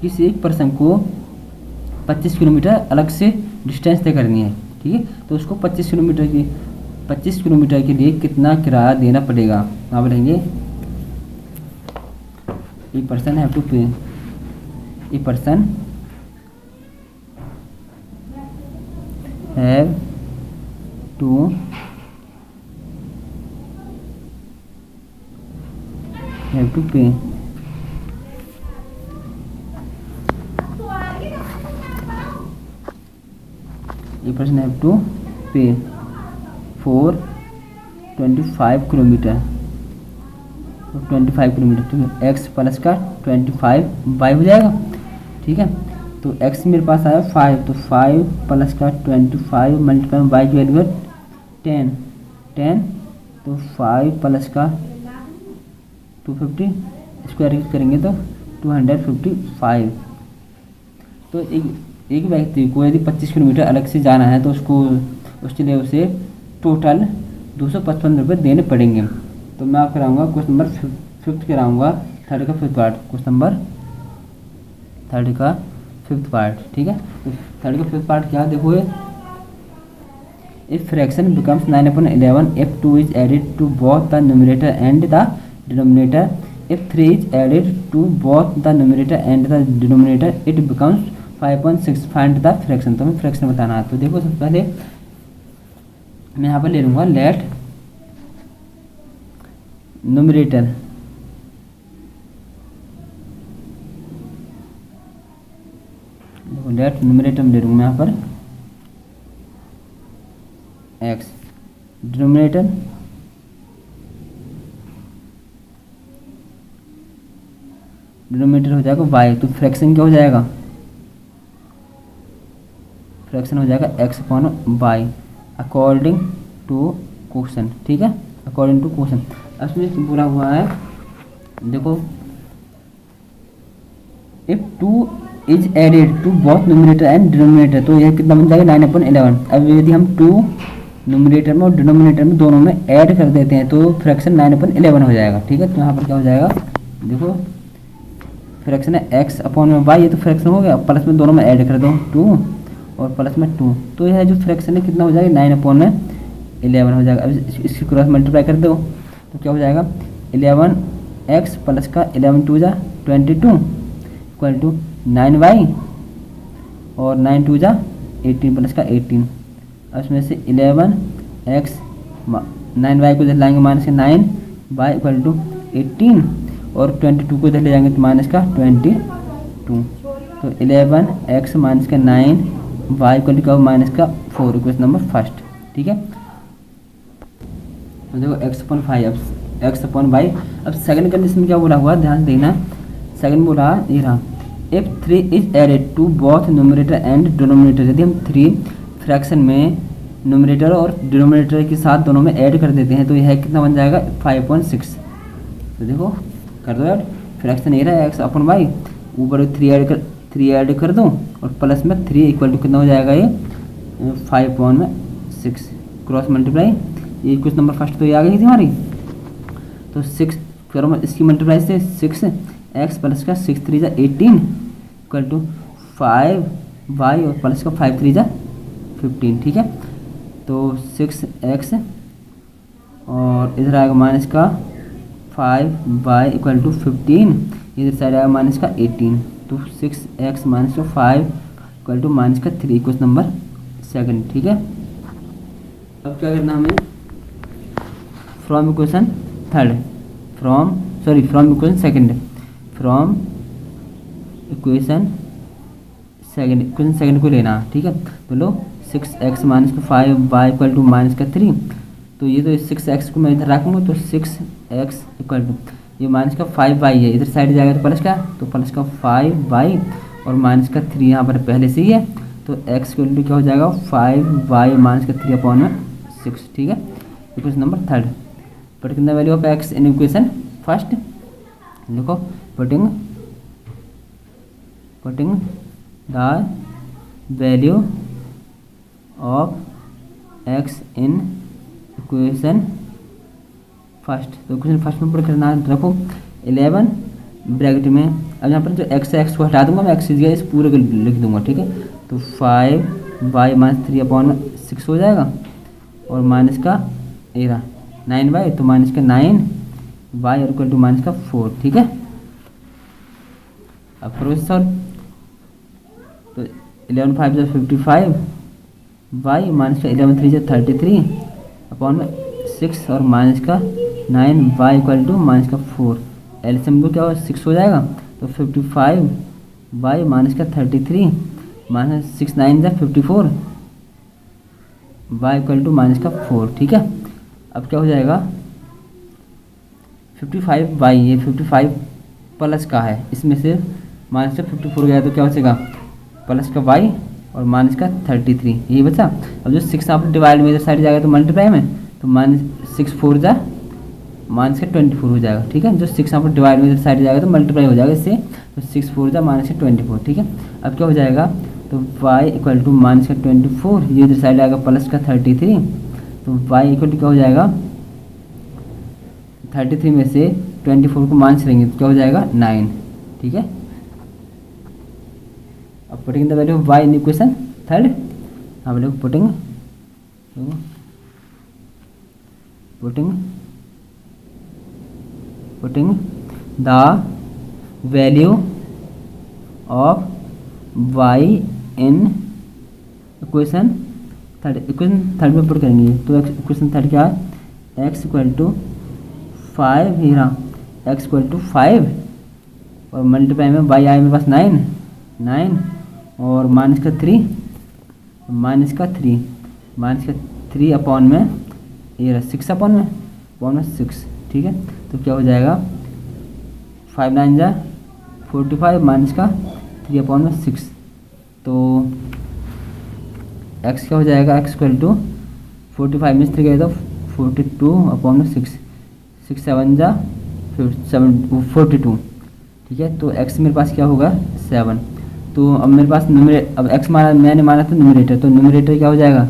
किसी एक पर्सन को 25 किलोमीटर अलग से डिस्टेंस तय करनी है। ठीक है, तो उसको 25 किलोमीटर के लिए कितना किराया देना पड़ेगा, आप बोलेंगे ए पर्सन हैव टू पे, ए पर्सन हैव टू पे a person have to pay for 25 kilometre, तो 25 किलोमीटर, तो x प्लस का 25 y हो जाएगा। ठीक है, तो x मेरे पास आया 5, तो 5 प्लस का 25 मल्टीप्लाई y की वैल्यू है 10, तो 5 प्लस का 250 स्क्वायर करेंगे तो 255। तो एक व्यक्ति को यदि 25 किलोमीटर अलग से जाना है तो उसको उसके लिए उसे टोटल 255 रुपये देने पड़ेंगे। तो मैं आप कराऊंगा क्वेश्चन नंबर फिफ्थ कराऊंगा, थर्ड का fifth part, question number third का फिफ्थ पार्ट। ठीक है, तो थर्ड का फिफ्थ पार्ट क्या देखो, if fraction becomes 9/11 if 2 is added to both the numerator and the denominator, if 3 is added to both the numerator and the denominator, it becomes 5.6, find the fraction। तो हमें फ्रैक्शन बताना है। तो देखो सबसे पहले मैं यहाँ पर ले लूँगा लेट न्यूमरेटर, देखो लेट न्यूमरेटर में ले लूँगा मैं यहाँ पर x, डिनोमिनेटर हो जाएगा y। तो फ्रैक्शन क्या हो जाएगा, फ्रैक्शन हो जाएगा x upon y according to question. ठीक है, अकॉर्डिंग टू क्वेश्चन। इसमें पूरा हुआ है, देखो if 2 is added to both numerator and denominator, तो यह कितना बन जाएगा 9/11। अब यदि हम 2 न्यूमरेटर में और डिनोमिनेटर में दोनों में ऐड कर देते हैं तो फ्रैक्शन 9/11 हो जाएगा। ठीक है, तो यहाँ पर क्या हो जाएगा, देखो फ्रैक्शन है x अपॉन में y, ये तो फ्रैक्शन हो गया, प्लस में दोनों में ऐड कर दो 2 और प्लस में 2, तो यह जो फ्रैक्शन है कितना हो जाएगा 9/11 हो जाएगा। अब इसकी क्रॉस मल्टीप्लाई कर दो तो क्या हो जाएगा 11x प्लस का 11 2 जा 22 इक्वल टू 9y और 9 2 जा 18 प्लस का 18। अब इसमें से 11x 9y को इधर लाएंगे माइनस के 9y इक्वल टू 18 और 22 को इधर ले जाएंगे तो माइनस का 22, तो 11x माइनस का 9y इक्वल टू माइनस का 4, क्वेश्चन नंबर फर्स्ट। ठीक है, तो देखो x अपॉन 5, अब x अपॉन y। अब सेकंड कंडीशन में क्या बोला हुआ, ध्यान देना, सेकंड बोला ये रहा, if 3 is added to both numerator and denominator, यदि हम 3 फ्रैक्शन में न्यूमरेटर और डिनोमिनेटर के साथ दोनों में ऐड कर देते हैं तो यह कितना बन जाएगा 5.6। तो देखो कर दो ऐड, फ्रैक्शन ये रहा है x अपॉन y, ऊपर 3 ऐड कर दो और प्लस में 3 इक्वल टू कितना हो जाएगा ये 5.6, क्रॉस मल्टीप्लाई, ये क्वेश्चन नंबर फर्स्ट तो ये आ गई थी हमारी। तो 6 करो इसकी मल्टीप्लाई से 6x प्लस का 6 3 जा 18 इक्वल टू 5y और प्लस का 5 3 जा 15। ठीक है, तो 6x और इधर आएगा माइनस का 5y इक्वल टू 15, इधर साइड आएगा माइनस का 18, तो 6x माइनस का 5 इक्वल टू माइनस का 3, क्वेश्चन नंबर सेकंड। ठीक है, अब क्या करना हमें, from equation third, from equation second, from equation second को लेना। ठीक है, तो लो 6x माइनस का 5y इक्वल टू माइनस का 3, तो ये तो 6x को मैं इधर रखूँगा तो 6x इक्वल टू ये माइनस का 5y है, इधर साइड जाएगा तो प्लस का 5y और माइनस का 3 यहाँ पर पहले से ही है, तो x इक्वल टू क्या हो जाएगा 5y माइनस का 3 अपॉन 6। ठीक है, equation number third, putting the value of x in equation first, देखो putting the value of x in equation first. तो इक्वेशन फर्स्ट में पुट करना रखो 11 ब्रैकेट में, अब यहाँ पर जो x है x को हटा दूंगा मैं, x की जगह इस पूरे को लिख दूंगा। ठीक है, तो 5y माइनस 3 अपॉन 6 हो जाएगा और माइनस का 9y, तो माइनस का 9y और इक्वल टू माइनस का 4। ठीक है, अब प्रोसेस सॉल्व, तो 11 5 जो 55 y माइनस का 11 3 जो 33 अपॉन में 6 और माइनस का 9y इक्वल टू माइनस का 4, एलसीएम को क्या हो 6 हो जाएगा, तो 55y माइनस का 33 माइनस 6 9 जा 54 y इक्वल टू माइनस का 4। ठीक है, अब क्या हो जाएगा 55y, ये 55 प्लस का है, इसमें से माइनस का 54 गया तो क्या बचेगा प्लस का y और माइनस का 33, यही बचा। अब जो 6 आप डिवाइड में इधर साइड जाएगा तो मल्टीप्लाई में, तो माइनस 6 4 जा माइनस का 24 हो जाएगा। ठीक है, जो 6 आप डिवाइड में इधर साइड जाएगा तो मल्टीप्लाई हो जाएगा इससे, तो 6 4 जा माइनस का 24। ठीक है, अब क्या हो जाएगा, तो y इक्वल टू माइनस का 24, ये इधर साइड आएगा प्लस का 33, तो y इक्वल टू क्या हो जाएगा 33 में से 24 को माइनस करेंगे तो क्या हो जाएगा 9, ठीक है। अब putting the value of y in equation third, हम लोग putting the value of y in equation third में पुट करेंगे तो इक्वेशन थर्ड क्या है, x इक्वल टू 5 ही रहा, x इक्वल टू 5 और मल्टीप्लाई में y आया मेरे पास 9 और माइनस का 3 अपॉन में ये रहा 6 अपॉन में 6, ठीक है। तो क्या हो जाएगा 5 9 जा 45 माइनस का 3 अपॉन में 6, तो x क्या हो जाएगा, x इक्वल टू 45 में 3 गए तो 42 अपॉन में 6 7 जा 42, ठीक है। तो x मेरे पास क्या होगा 7, तो अब मेरे पास अब x माना मैंने माना था न्यूमरेटर, तो न्यूमरेटर क्या हो जाएगा,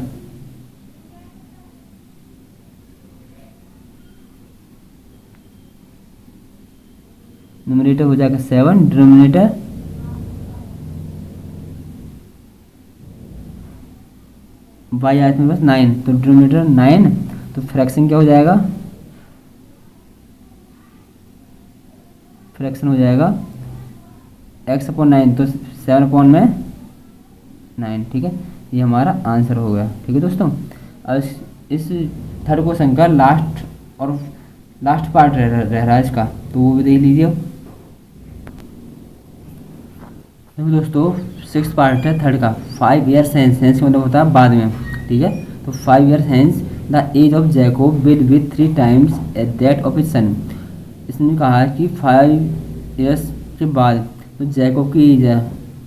न्यूमरेटर हो जाएगा 7, डिनोमिनेटर y आया मेरे पास 9, तो डिनोमिनेटर 9, तो फ्रैक्शन क्या हो जाएगा, फ्रैक्शन हो जाएगा x अपॉन 9, तो 7 अपॉन में 9, ठीक है। ये हमारा आंसर हो गया, ठीक है दोस्तों। अब इस थर्ड क्वेश्चन का लास्ट पार्ट रह रहा है इसका, तो वो भी देख लीजिए। देखो दोस्तों 6th पार्ट है थर्ड का, 5 ईयर्स हेंस मतलब होता है बाद में, ठीक है। तो 5 years hence the age of Jacob will be 3 times that of his son. इसने कहा कि 5 ईयर्स के बाद तो जैकोब की एज है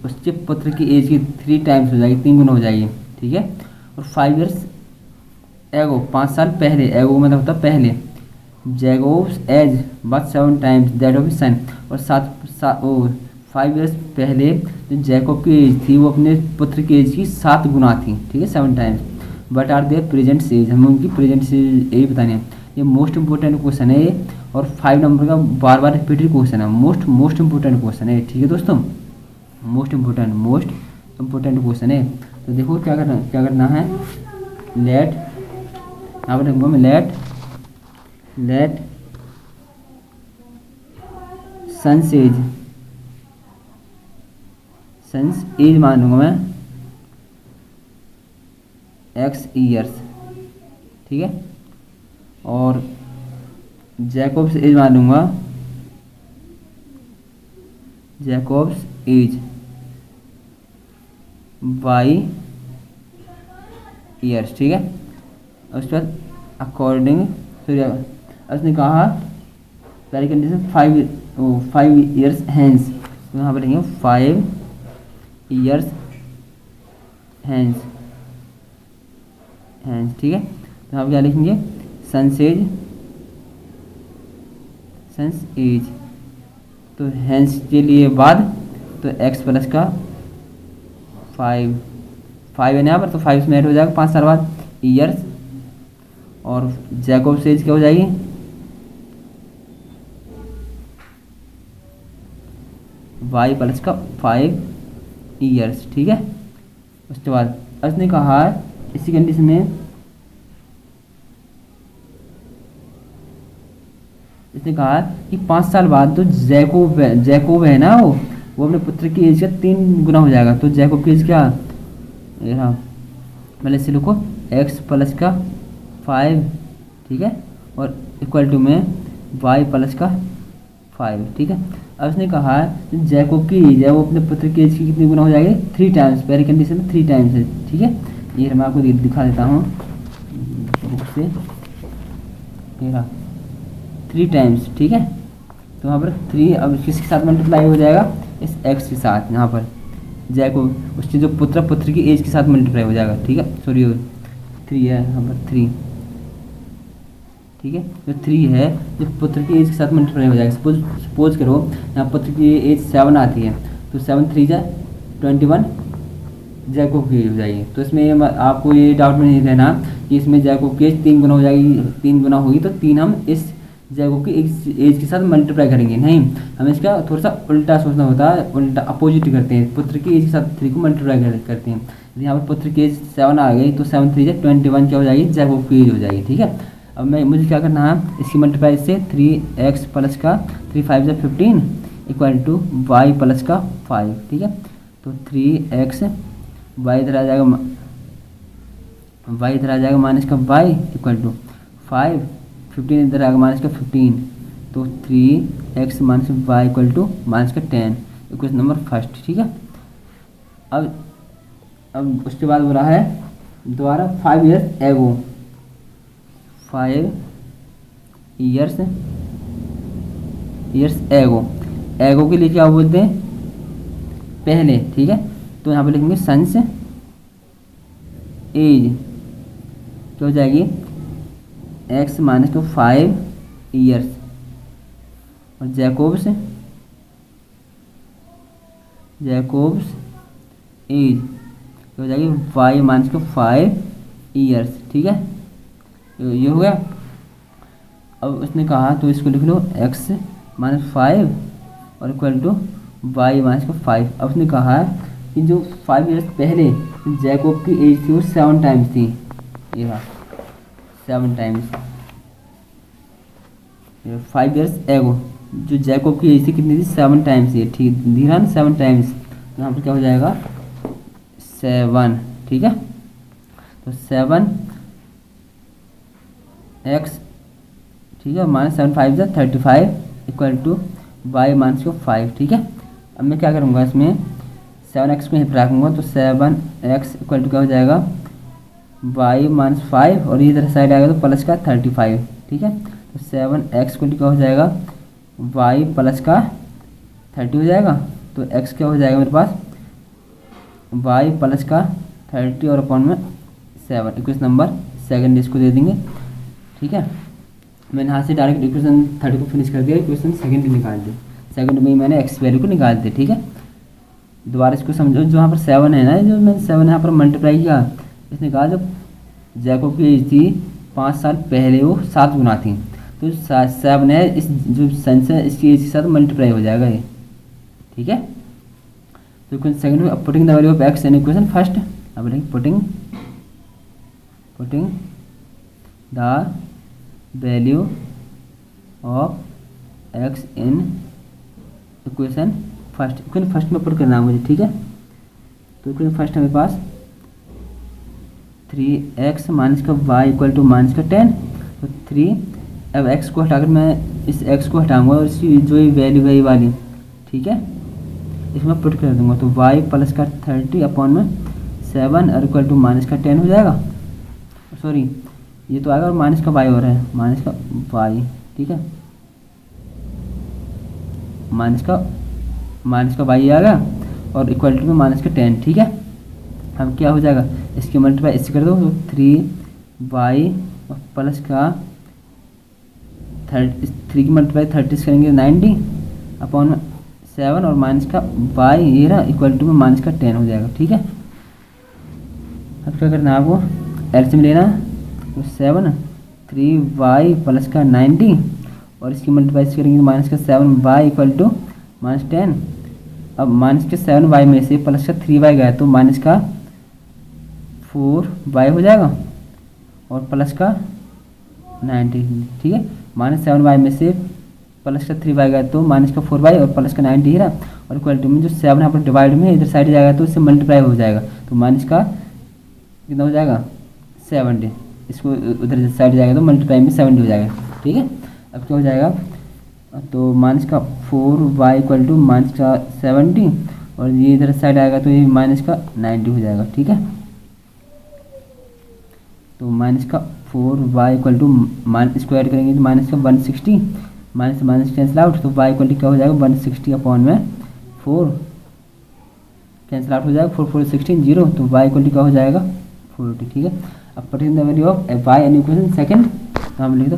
उसके पुत्र की एज की 3 टाइम्स हो जाएगी, 3 गुना हो जाएगी, ठीक है। और 5 ईयर्स एगो 5 साल पहले, एगो मतलब होता पहले, Jacob's age but 7 times that of his son, और 5 ईयर्स पहले जो जैकोब की एज थी वो अपने पुत्र की एज की 7 गुना थी, ठीक है, 7 times. But are their present age, हमें उनकी प्रेजेंट एज यही बतानी है। ये मोस्ट इंपॉर्टेंट क्वेश्चन है ये, और 5 नंबर का बार बार रिपीटेड क्वेश्चन है, मोस्ट इंपॉर्टेंट क्वेश्चन है, ठीक है दोस्तों, मोस्ट इंपॉर्टेंट क्वेश्चन है। तो देखो क्या करना है, लेट यहाँ पर लिखूँगा मैं लेट सन्स एज मान लूँगा मैं x ईयर्स, ठीक है, और जैकोब्स एज मान लूँगा जैकोब्स एज y ईयर्स, ठीक है। उसके बाद अकॉर्डिंग उसने कहा पहली कंडीशन 5 ईयर्स हैंस, तो यहाँ पर लिखेंगे 5 ईयर्स हैंस, ठीक है। तो यहाँ पर क्या लिखेंगे, सन्स एज, तो हैंस के लिए बाद तो x प्लस का 5 है यहाँ पर, तो 5 में ऐड हो जाएगा 5 साल बाद ईयर्स, और जैकोब एज क्या हो जाएगी y प्लस का 5 ईयर्स, ठीक है। उसके बाद उसने कहा इसी कंडीशन में इसने कहा कि 5 साल बाद तो जैकोब है ना वो अपने पुत्र की एज का 3 गुना हो जाएगा, तो जैकोब की एज क्या, पहले से लिखो x प्लस का 5, ठीक है, और इक्वल टू में y प्लस का 5, ठीक है। अब उसने कहा जैकोब की एज है वो अपने पुत्र की एज की कितनी गुना हो जाएगी, 3 टाइम्स, पहली कंडीशन में 3 टाइम्स है, ठीक है। ये मैं आपको दिखा देता हूँ बुक से, ये रहा 3 टाइम्स, ठीक है। तो यहाँ पर 3 अब किसके साथ मल्टीप्लाई हो जाएगा, इस x के साथ, यहाँ पर जैकोब उसके जो पुत्र की एज के साथ मल्टीप्लाई हो जाएगा, ठीक है। सॉरी 3 है यहाँ पर 3, ठीक है, जो 3 है जो पुत्र की एज के साथ मल्टीप्लाई हो जाएगा। सपोज करो यहाँ पुत्र की एज 7 आती है, तो 7 3 जा 21 जैकोब की एज हो जाएगी। तो इसमें आपको ये डाउट में नहीं रहना कि इसमें जैकोब की एज 3 गुना हो जाएगी, 3 गुना होगी तो 3 हम इस जैकोब की एज के साथ मल्टीप्लाई करेंगे, नहीं, हमें इसका थोड़ा सा उल्टा सोचना होता है, उल्टा अपोजिट करते हैं, पुत्र की एज के साथ 3 को मल्टीप्लाई करते हैं। यदि यहाँ पर पुत्र की एज 7 आ गई तो 7 3 21 क्या हो जाएगी, जैकोब की एज हो जाएगी। ठीक है, अब मुझे क्या करना है, इसकी मल्टीप्लाई से 3x प्लस का 3 5 15 इक्वल टू वाई प्लस का 5। ठीक है, तो 3x वाई इधर आ जाएगा, माइनस का वाई इक्वल टू 5, 15 इधर आएगा माइनस का 15, तो 3x minus y equal to minus का 10, इक्वेशन नंबर फर्स्ट। ठीक है, अब उसके बाद हो रहा है दोबारा 5 years एगो, 5 years एगो के लिए क्या बोलते हैं, पहले। ठीक है, तो यहाँ पे लिखेंगे सन्स एज क्या हो जाएगी, x माइनस टू 5 years, और जैकोब्स एज क्या हो जाएगी, y माइनस टू 5 years। ठीक है, ये हो गया। अब उसने कहा तो इसको लिख लो x माइनस 5 और इक्वल टू वाई माइनस का 5। अब उसने कहा कि जो 5 years पहले जैकोब की एज थी वो 7 टाइम्स थी, ये रहा 7 टाइम्स। 5 years एगो जो जैकोब की एज थी कितनी थी, 7 टाइम्स थी। ठीक, ध्यान 7 टाइम्स, तो यहाँ पर क्या हो जाएगा 7। ठीक है, तो 7x, ठीक है, minus 7 5 35 equal to y minus को 5। ठीक है, अब मैं क्या करूँगा, इसमें 7x को यहीं पर रखूँगा, तो 7x इक्वल टू क्या हो जाएगा, वाई माइनस 5, और ये इधर साइड आएगा तो प्लस का 35। ठीक है, तो 7x इक्वल टू क्या हो जाएगा, वाई प्लस का 30 हो जाएगा, तो x क्या हो जाएगा मेरे पास, वाई प्लस का 30 और अपॉन में 7, इक्वेशन नंबर सेकंड इसको दे देंगे। ठीक है, मैंने यहाँ से डायरेक्ट इक्वेशन 30 को फिनिश कर दिया, इक्वेशन सेकंड निकाल दी, सेकंड में ही मैंने x वैल्यू को निकाल दी। ठीक है, दोबारा इसको समझो, जो यहाँ पर 7 है ना, जो मैंने 7 यहाँ पर मल्टीप्लाई किया, इसने कहा जब जैकोब की एज थी 5 साल पहले वो 7 गुना थी, तो 7 है, इस जो सेंस है इसकी एज के साथ मल्टीप्लाई हो जाएगा ये। ठीक है, तो इक्वेशन सेकंड में putting the value of x in equation first, अब लिखेंगे putting the value of x in equation first, equation first में पुट करना है मुझे। ठीक है, तो इक्वेशन फर्स्ट हमारे पास 3x माइनस का y इक्वल टू माइनस का 10, तो 3, अब x को हटाकर मैं इस x को हटाऊंगा और इसकी जो ये वैल्यू है ये वाली, ठीक है, इसमें पुट कर दूंगा, तो y प्लस का 30 अपॉन में 7 और इक्वल टू माइनस का 10 हो जाएगा। सॉरी, ये तो आएगा और माइनस का y हो रहा है, माइनस का y। ठीक है, माइनस का y आ गया और इक्वल टू में माइनस का 10। ठीक है, हम क्या हो जाएगा, इसकी मल्टीप्लाई इससे कर दो, तो 3y प्लस का 3 की मल्टीप्लाई 30 करेंगे 90 अपॉन 7 और माइनस का y ये रहा इक्वल टू में माइनस का 10 हो जाएगा। ठीक है, अब क्या करना है आपको, एलसीएम लेना, तो 7 3y प्लस का 90 और इसकी मल्टीप्लाई करेंगे तो माइनस का 7y इक्वल टू माइनस 10। अब माइनस के 7y में से प्लस का 3y गया तो माइनस का 4y हो जाएगा और प्लस का 90। ठीक है, माइनस 7y में से प्लस का 3y गया तो माइनस का 4y और प्लस का 90 है, और इक्वल टू में जो 7 यहाँ पर डिवाइड में इधर साइड जाएगा तो इससे मल्टीप्लाई हो जाएगा, तो माइनस का कितना हो जाएगा 70, इसको उधर साइड जाएगा तो मल्टीप्लाई में 70 हो जाएगा। ठीक है, अब क्या हो जाएगा, तो माइनस का 4y इक्वल टू माइनस का 70 और ये इधर साइड आएगा तो ये माइनस का 90 हो जाएगा। ठीक है, तो माइनस का 4y equal to minus square करेंगे तो माइनस का 160, माइनस माइनस कैंसिल आउट, तो y इक्वल टू क्या हो जाएगा 160 अपॉन में 4 कैंसिल आउट हो जाएगा, 4 4 16 0, तो y इक्वल टू क्या हो जाएगा 40। ठीक है, अब putting the value of y in equation second, तो हम लिख दो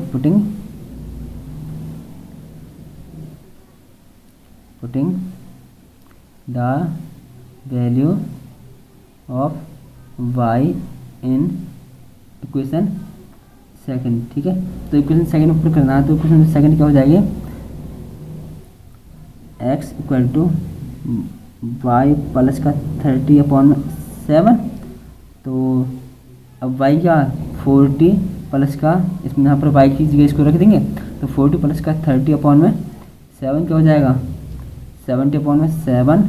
putting the value of y in equation second, ठीक है। तो इक्वेशन सेकंड ऊपर करना है, तो इक्वेशन सेकंड क्या हो जाएगी, x equal to y plus का 30/7। तो अब y क्या 40 प्लस का, इसमें यहाँ पर y की जगह इसको रख देंगे, तो 40 प्लस का 30/7 क्या हो जाएगा 70/7।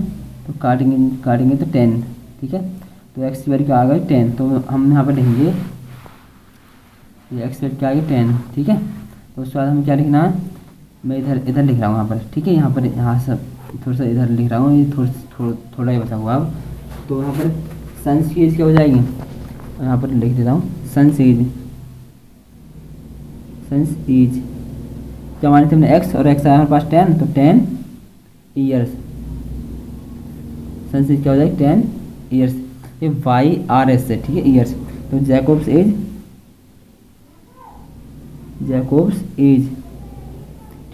तो काटेंगे तो 10, ठीक है। तो x की वैल्यू क्या आ गई 10, तो हम यहाँ पर लिखेंगे ये x वैल्यू क्या आ गई 10, ठीक है। तो उसके बाद हमें क्या लिखना है, मैं इधर लिख रहा हूँ यहाँ पर, ठीक है। यहाँ सब थोड़ा सा इधर लिख रहा हूँ, ये थोड़ा ही बचा हुआ अब। तो यहाँ पर सन्स की एज क्या हो जाएगी, यहाँ पर लिख देता हूँ सन्स एज क्या माने थे हमने x, और x आया हमारे पास 10, तो 10 ईयर्स, सन्स एज क्या हो जाएगी 10 ईयर्स। ये YRS है, ठीक है, ईयर्स। तो जैकोब्स एज,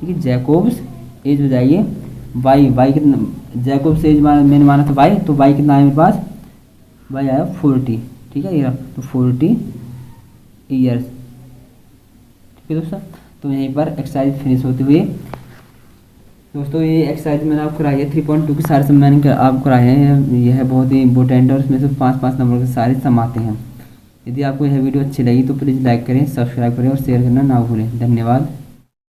ठीक है, जैकोब्स एज हो जाएगी y कितना, जैकोब्स एज मैंने माना था y, तो y कितना है मेरे पास, y आया 40, ठीक है, ये तो 40 ईयर्स, ठीक है दोस्तों। तो यहीं पर एक्सरसाइज फिनिश होती हुई दोस्तों, ये एक्सरसाइज मैंने आपको कराई है 3.2 के सारे सम मैंने आपको कराए हैं। यह है बहुत ही इंपॉर्टेंट है, और इसमें से 5-5 नंबर के सारे सम आते हैं। यदि आपको यह वीडियो अच्छी लगी तो प्लीज़ लाइक करें, सब्सक्राइब करें और शेयर करना ना भूलें। धन्यवाद।